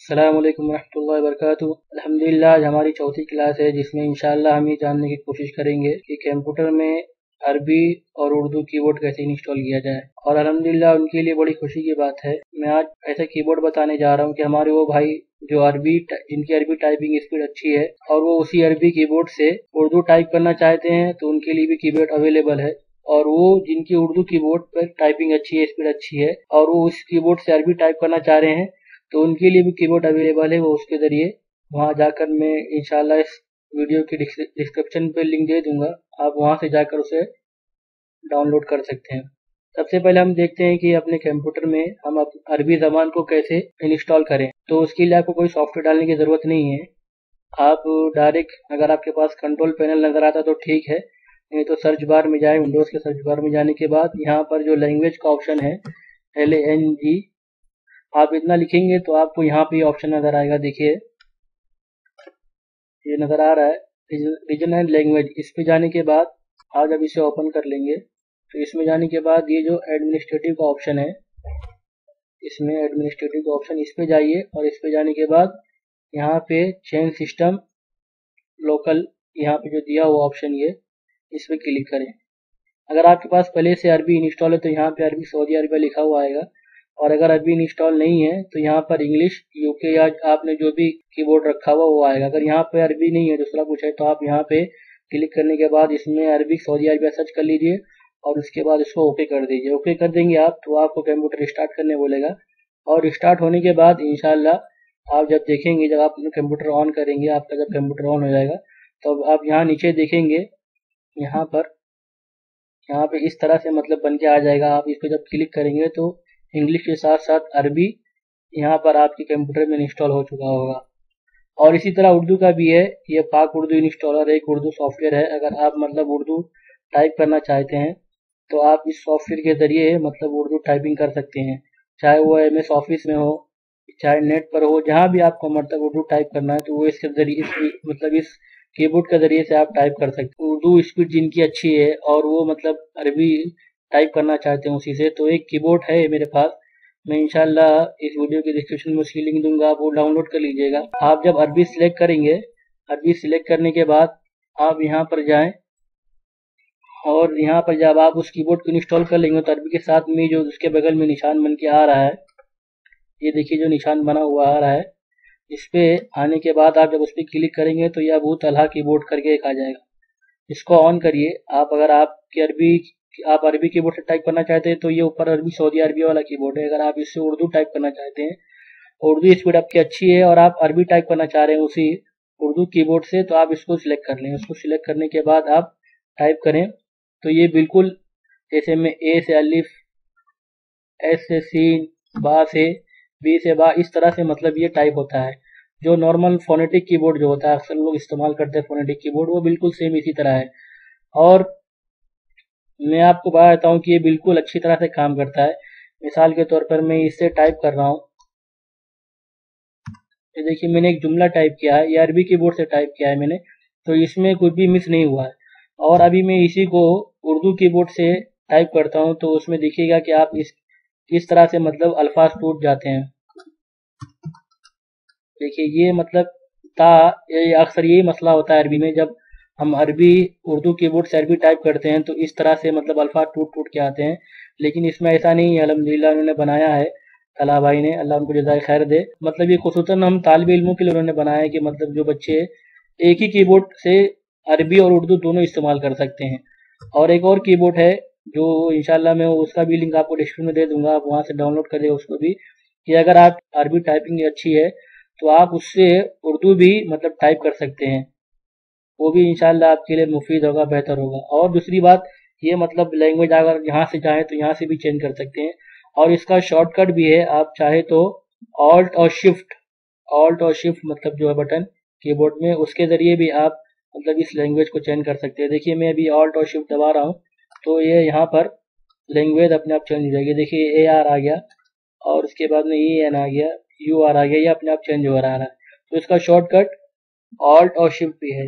अस्सलाम वालेकुम रहमतुल्लाहि व बरकातुहू। अल्हम्दुलिल्लाह आज हमारी चौथी क्लास है जिसमें इंशाअल्लाह हम ये जानने की कोशिश करेंगे कि कंप्यूटर में अरबी और उर्दू कीबोर्ड कैसे इंस्टॉल किया जाए। और अल्हम्दुलिल्लाह उनके लिए बड़ी खुशी की बात है, मैं आज ऐसा कीबोर्ड बताने जा रहा हूँ कि हमारे वो भाई जो जिनकी अरबी टाइपिंग स्पीड अच्छी है और वो उसी अरबी कीबोर्ड से उर्दू टाइप करना चाहते हैं तो उनके लिए भी कीबोर्ड अवेलेबल है। और वो जिनकी उर्दू कीबोर्ड पर टाइपिंग अच्छी है, स्पीड अच्छी है और वो उस कीबोर्ड से अरबी टाइप करना चाह रहे हैं तो उनके लिए भी कीबोर्ड अवेलेबल है। वो उसके ज़रिए वहाँ जाकर मैं इंशाल्लाह इस वीडियो की डिस्क्रिप्शन पे लिंक दे दूँगा, आप वहाँ से जाकर उसे डाउनलोड कर सकते हैं। सबसे पहले हम देखते हैं कि अपने कंप्यूटर में हम अरबी ज़बान को कैसे इंस्टॉल करें। तो उसके लिए आपको कोई सॉफ्टवेयर डालने की ज़रूरत नहीं है, आप डायरेक्ट अगर आपके पास कंट्रोल पैनल नज़र आता तो ठीक है, नहीं तो सर्च बार में जाएँ। विंडोज़ के सर्च बार में जाने के बाद यहाँ पर जो लैंग्वेज का ऑप्शन है LANG, आप इतना लिखेंगे तो आपको यहाँ पे ऑप्शन नज़र आएगा। देखिए ये नज़र आ रहा है रीजन एंड लैंग्वेज। इस पे जाने के बाद आज जब इसे ओपन कर लेंगे तो इसमें जाने के बाद ये जो एडमिनिस्ट्रेटिव का ऑप्शन है, इसमें एडमिनिस्ट्रेटिव का ऑप्शन, इस पे जाइए और इस पे जाने के बाद यहाँ पे चेंज सिस्टम लोकल, यहाँ पे जो दिया हुआ ऑप्शन ये, इस पे क्लिक करें। अगर आपके पास पहले से अरबी इंस्टॉल है तो यहाँ पे अरबी सऊदी अरबिया लिखा हुआ आएगा, और अगर अरबी इंस्टॉल नहीं है तो यहाँ पर इंग्लिश यूके या आपने जो भी कीबोर्ड रखा हुआ वो आएगा। अगर यहाँ पे अरबी नहीं है, दूसरा कुछ है, तो आप यहाँ पे क्लिक करने के बाद इसमें अरबिक सऊदी अरबिया सर्च कर लीजिए और उसके बाद इसको ओके कर दीजिए। ओके कर देंगे आप तो आपको कंप्यूटर स्टार्ट करने बोलेगा, और स्टार्ट होने के बाद इंशाल्लाह आप जब देखेंगे, जब आप कंप्यूटर ऑन करेंगे, आपका जब कंप्यूटर ऑन हो जाएगा तो आप यहाँ नीचे देखेंगे, यहाँ पे इस तरह से मतलब बन के आ जाएगा। आप इस पर जब क्लिक करेंगे तो इंग्लिश के साथ साथ अरबी यहाँ पर आपके कंप्यूटर में इंस्टॉल हो चुका होगा। और इसी तरह उर्दू का भी है, ये पाक उर्दू इंस्टॉलर एक उर्दू सॉफ्टवेयर है। अगर आप मतलब उर्दू टाइप करना चाहते हैं तो आप इस सॉफ्टवेयर के ज़रिए मतलब उर्दू टाइपिंग कर सकते हैं, चाहे वो MS ऑफिस में हो, चाहे नेट पर हो, जहाँ भी आपको मतलब उर्दू टाइप करना है तो वो इसके ज़रिए इस कीबोर्ड के ज़रिए से आप टाइप कर सकते हैं। उर्दू स्पीड जिनकी अच्छी है और वो मतलब अरबी टाइप करना चाहते हैं उसी से, तो एक कीबोर्ड है मेरे पास, मैं इंशाल्लाह इस वीडियो के डिस्क्रिप्शन में उसकी लिंक दूंगा, आप वो डाउनलोड कर लीजिएगा। आप जब अरबी सिलेक्ट करेंगे, अरबी सिलेक्ट करने के बाद आप यहाँ पर जाएं और यहाँ पर जब आप उस कीबोर्ड को इंस्टॉल कर लेंगे तो अरबी के साथ में जो उसके बगल में निशान बन के आ रहा है, ये देखिए जो निशान बना हुआ आ रहा है, इस पे आने के बाद आप जब उस पर क्लिक करेंगे तो यह अबू तलहा कीबोर्ड करके एक आ जाएगा। इसको ऑन करिए। आप अगर आप अरबी कीबोर्ड से टाइप करना चाहते हैं तो ये ऊपर अरबी सऊदी अरबिया वाला कीबोर्ड है। अगर आप इससे उर्दू टाइप करना चाहते हैं, उर्दू स्पीड आपकी अच्छी है और आप अरबी टाइप करना चाह रहे हैं उसी उर्दू कीबोर्ड से, तो आप इसको सिलेक्ट कर लें। इसको सिलेक्ट करने के बाद आप टाइप करें तो ये बिल्कुल जैसे में ए से अलिफ, एस से सीन, बा से बी से बा, इस तरह से मतलब ये टाइप होता है। जो नॉर्मल फोनेटिक कीबोर्ड जो होता है अक्सर लोग इस्तेमाल करते हैं फोनेटिक कीबोर्ड, वो बिल्कुल सेम इसी तरह है। और मैं आपको बताता हूँ कि ये बिल्कुल अच्छी तरह से काम करता है। मिसाल के तौर पर मैं इससे टाइप कर रहा हूँ, ये देखिए मैंने एक जुमला टाइप किया है, ये अरबी कीबोर्ड से टाइप किया है मैंने, तो इसमें कुछ भी मिस नहीं हुआ है। और अभी मैं इसी को उर्दू कीबोर्ड से टाइप करता हूँ तो उसमें देखिएगा कि आप इस तरह से मतलब अल्फाज टूट जाते हैं। देखिए ये मतलब ये अक्सर यही मसला होता है अरबी में, जब हम अरबी उर्दू कीबोर्ड से अरबी टाइप करते हैं तो इस तरह से मतलब अल्फाज टूट टूट के आते हैं। लेकिन इसमें ऐसा नहीं है, अल्हम्दुलिल्लाह उन्होंने बनाया है, तला भाई ने, अल्लाह उनको जज़ाए खैर दे। मतलब ये खुसूसन हम तालिब इल्मों के लिए उन्होंने बनाया है कि मतलब जो बच्चे एक ही कीबोर्ड से अरबी और उर्दू दोनों इस्तेमाल कर सकते हैं। और एक और कीबोर्ड है जो इंशाल्लाह मैं उसका भी लिंक आपको डिस्क्रिप्शन में दे दूंगा, आप वहाँ से डाउनलोड करिए उसको भी, कि अगर आप अरबी टाइपिंग अच्छी है तो आप उससे उर्दू भी मतलब टाइप कर सकते हैं, वो भी इंशाल्लाह आपके लिए मुफीद होगा, बेहतर होगा। और दूसरी बात ये मतलब लैंग्वेज अगर यहाँ से चाहें तो यहाँ से भी चेंज कर सकते हैं, और इसका शॉर्टकट भी है। आप चाहे तो ऑल्ट और शिफ्ट मतलब जो है बटन कीबोर्ड में, उसके ज़रिए भी आप मतलब इस लैंग्वेज को चेंज कर सकते हैं। देखिए मैं अभी ऑल्ट और शिफ्ट दबा रहा हूँ तो ये यहाँ पर लैंग्वेज अपने आप चेंज हो जाएगी। देखिए AR आ गया और उसके बाद में EN आ गया, UR आ गया, ये अपने आप चेंज हो रहा है। तो इसका शॉर्टकट ऑल्ट और शिफ्ट भी है।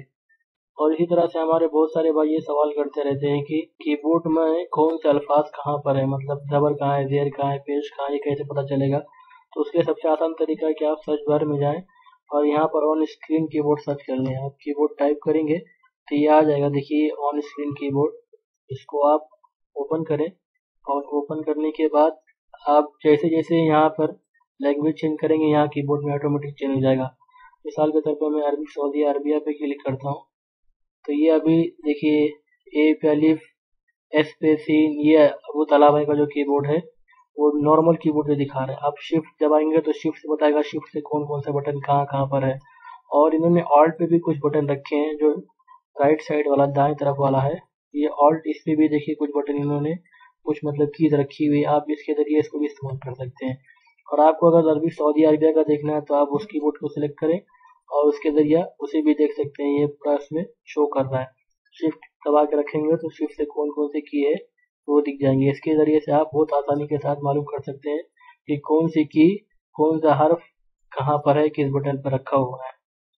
और इसी तरह से हमारे बहुत सारे भाई ये सवाल करते रहते हैं कि कीबोर्ड में कौन से अल्फाज कहाँ पर है, मतलब ज़बर कहाँ है, ज़ेर कहाँ है, पेश कहाँ है, ये कैसे पता चलेगा। तो उसके सबसे आसान तरीका है कि आप सर्च बार में जाएं और यहाँ पर ऑन स्क्रीन कीबोर्ड सर्च कर लें। आप कीबोर्ड टाइप करेंगे तो ये आ जाएगा, देखिए ऑन स्क्रीन कीबोर्ड। इसको आप ओपन करें और ओपन करने के बाद आप जैसे जैसे यहाँ पर लैंग्वेज चेंज करेंगे यहाँ कीबोर्ड में ऑटोमेटिक चेंज हो जाएगा। मिसाल के तौर पर मैं अरबी सऊदी अरबिया पे क्लिक करता हूँ तो ये अभी देखिए ए पे अलिफ, एस पे सीन, ये अबू तला भाई का जो कीबोर्ड है वो नॉर्मल कीबोर्ड पे दिखा रहा है। आप शिफ्ट दबाएंगे तो शिफ्ट से बताएगा शिफ्ट से कौन कौन से बटन कहाँ कहाँ पर है। और इन्होंने ऑल्ट पे भी कुछ बटन रखे हैं, जो राइट साइड वाला दाएं तरफ वाला है, ये ऑल्ट, इस पे भी देखिए कुछ बटन इन्होंने कुछ मतलब कीज रखी हुई है, आप इसके जरिए इसको भी इस्तेमाल कर सकते हैं। और आपको अगर अरबी सऊदी अरबिया का देखना है तो आप उस कीबोर्ड को सिलेक्ट करें और उसके जरिए उसे भी देख सकते हैं, ये पूरा इसमें शो कर रहा है। शिफ्ट दबा के रखेंगे तो शिफ्ट से कौन कौन से की है वो दिख जाएंगे। इसके जरिए से आप बहुत आसानी के साथ मालूम कर सकते हैं कि कौन सी की, कौन सा हर्फ कहाँ पर है, किस बटन पर रखा हुआ है।